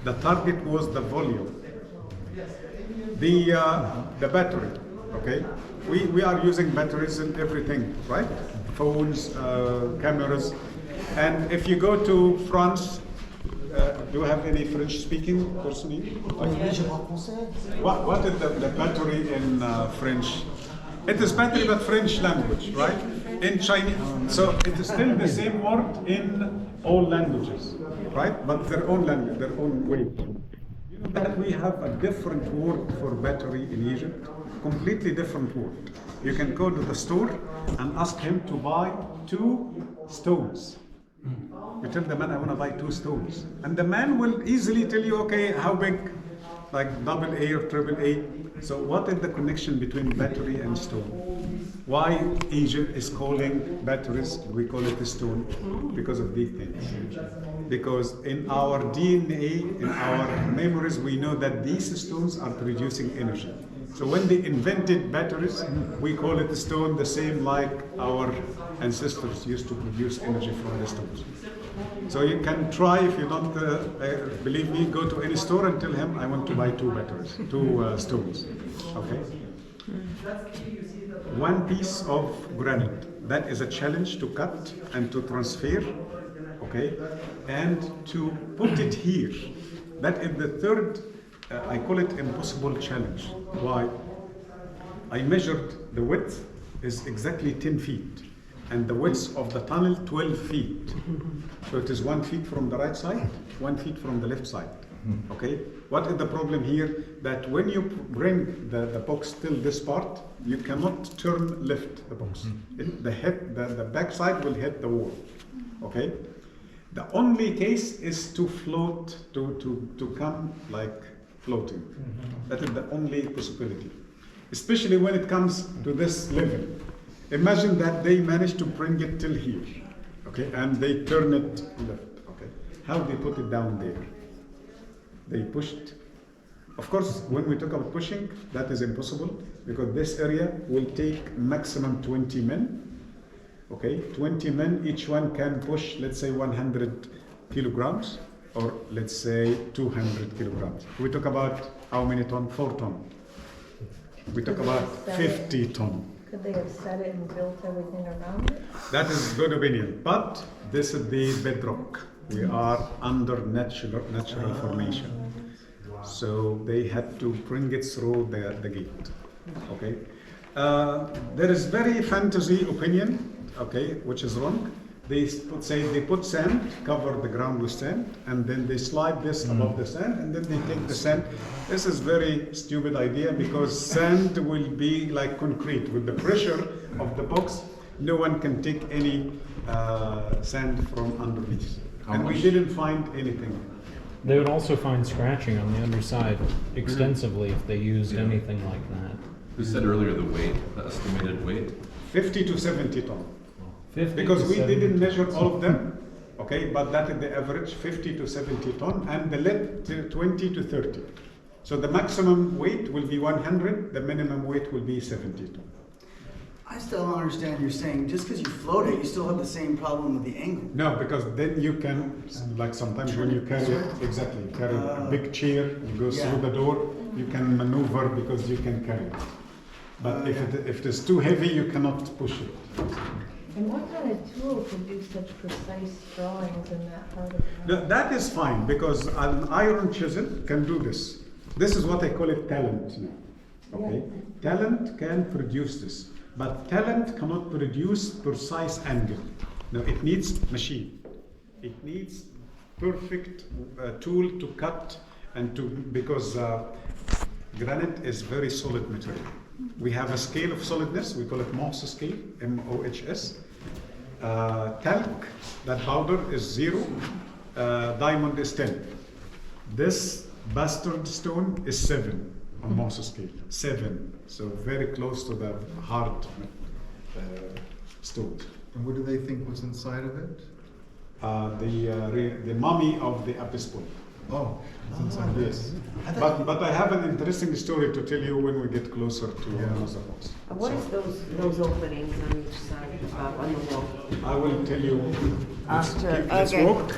The target was the volume. The battery, okay? We are using batteries in everything, right? Phones, cameras. And if you go to France, do you have any French-speaking person here? What is the battery in French? It is battery, but French language, right? In Chinese, so it is still the same word in all languages, right? But their own language, their own way. You know that we have a different word for battery in Egypt, completely different word. You can go to the store and ask him to buy 2 stones. You tell the man, I want to buy 2 stones. And the man will easily tell you, okay, how big? Like AA or AAA. So what is the connection between battery and stone? Why Egypt is calling batteries, we call it a stone? Because of these things. Because in our DNA, in our memories, we know that these stones are producing energy. So when they invented batteries, we call it a stone, the same like our ancestors used to produce energy from the stones. So you can try, if you don't believe me, go to any store and tell him, I want to buy 2 batteries, 2 stones, okay? 1 piece of granite, that is a challenge to cut and to transfer, okay? And to put it here, that is the third, I call it impossible challenge. Why? I measured the width is exactly 10 feet. And the width of the tunnel, 12 feet. So it is 1 feet from the right side, 1 feet from the left side. Okay? What is the problem here? That when you bring the box till this part, you cannot lift the box. The back side will hit the wall. Okay? The only case is to float, to come like floating. That is the only possibility. Especially when it comes to this level. Imagine that they managed to bring it till here, okay, and they turn it left, okay. How they put it down there? They pushed. Of course, when we talk about pushing, that is impossible because this area will take maximum 20 men, okay. 20 men, each one can push, let's say 100 kilograms, or let's say 200 kilograms. We talk about how many tons? 4 tons. We talk about 50 tons. Could they have set it and built everything around it? That is good opinion, but this is the bedrock. We are under natural formation. So they had to bring it through the gate. Okay. There is very fantasy opinion, okay, which is wrong. They put sand, cover the ground with sand, and then they slide this above the sand, and then they take the sand. This is very stupid idea because sand will be like concrete. With the pressure of the box, no one can take any sand from underneath. And we didn't find anything. They would also find scratching on the underside extensively if they used anything like that. You said earlier the weight, the estimated weight? 50 to 70 tons. 50 Because to we 70. didn't measure all of them, okay, but that is the average, 50 to 70 ton, and the lead 20 to 30. So the maximum weight will be 100, the minimum weight will be 70 ton. I still don't understand. You're saying just because you float it, you still have the same problem with the angle. No, because then you can, like sometimes when you carry it, exactly, carry a big chair, you go through the door, you can maneuver because you can carry it. But if it is too heavy, you cannot push it. And what kind of tool can do such precise drawings in that part of the No, that is fine because an iron chisel can do this. This is what I call it talent now. Okay? Talent can produce this. But talent cannot produce precise angle. No, it needs machine. It needs perfect tool to cut and to, because granite is very solid material. We have a scale of solidness, we call it Mohs scale, M-O-H-S. Talc, that powder is 0, diamond is 10. This bastard stone is 7 on Mohs scale, 7. So very close to the hard stone. And what do they think was inside of it? The mummy of the Episcopal. Oh, it's inside Yes. But I have an interesting story to tell you when we get closer to another box. What is those openings on each side on the wall? I will tell you. After, Let's okay. walk.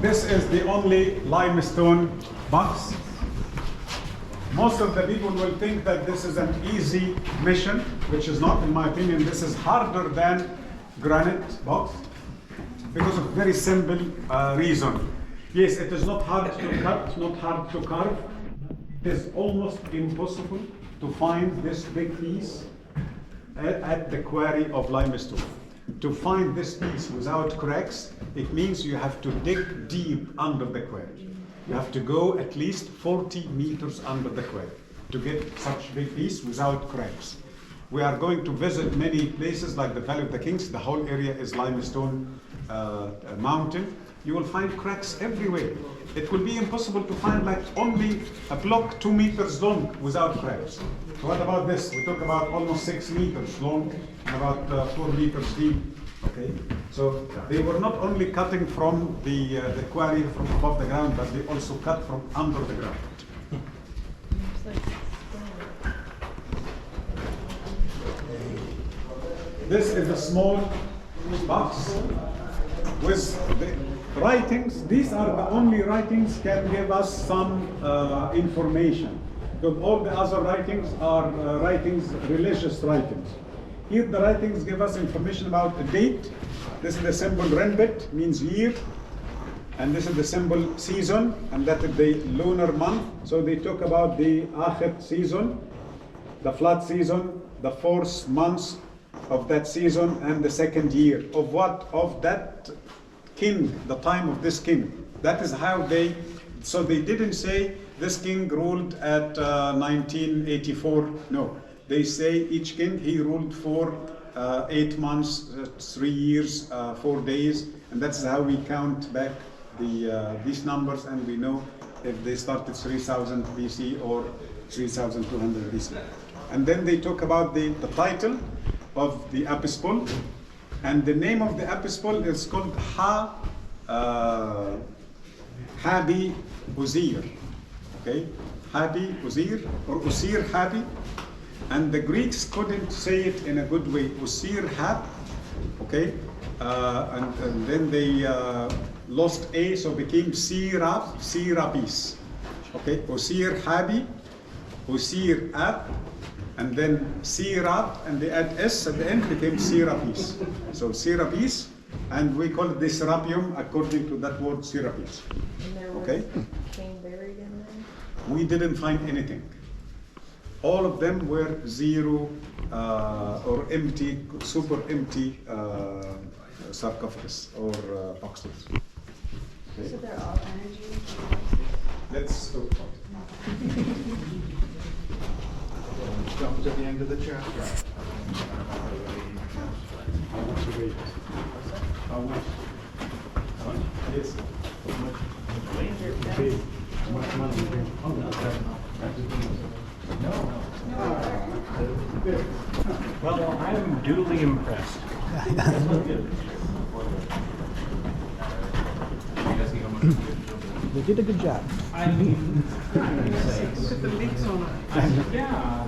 This is the only limestone box. Most of the people will think that this is an easy mission, which is not, in my opinion. This is harder than granite box because of very simple reason. Yes, it is not hard to cut, not hard to carve. It is almost impossible to find this big piece at the quarry of limestone. To find this piece without cracks, it means you have to dig deep under the quarry. You have to go at least 40 meters under the quarry to get such big piece without cracks. We are going to visit many places like the Valley of the Kings. The whole area is limestone mountain. You will find cracks everywhere. It will be impossible to find like only a block 2 meters long without cracks. So what about this? We talk about almost 6 meters long and about 4 meters deep. Okay, so they were not only cutting from the quarry from above the ground, but they also cut from under the ground. This is a small box with the writings. These are the only writings can give us some information. Because all the other writings are writings, religious writings. Here the writings give us information about the date. This is the symbol Renbet, means year. And this is the symbol season, and that is the lunar month. So they talk about the Akhir season, the flood season, the 4th month of that season, and the 2nd year. Of what? Of that king, the time of this king. That is how they, so they didn't say this king ruled at 1984, no. They say each king, he ruled for 8 months, 3 years, 4 days, and that's how we count back these numbers, and we know if they started 3000 BC or 3200 BC. And then they talk about the title of the epistle, and the name of the epistle is called Habi Uzir. Okay, Habi Uzir or Usir Habi. And the Greeks couldn't say it in a good way. Usir Hab, okay, and then they lost A, so became Serapis. Okay, Usir Habi, Usir Ab, and then Serap, and they add S at the end, became Serapis. So Serapis, and we call it the Serapeum according to that word Serapis. And there was Okay? a king buried in there? We didn't find anything. All of them were zero or empty, super empty sarcophagus or boxes. Okay. So they're all energy? Let's talk about it. Jump to the end of the chapter. How much you weigh? How much? Yes. Okay. How much money you bring? Oh, no. Well, I'm duly impressed. They did a good job. I mean, Put the mix on it. yeah.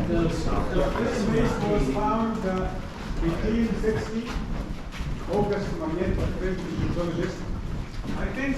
This waste was found 1860, August 28th, French Egyptologist. I think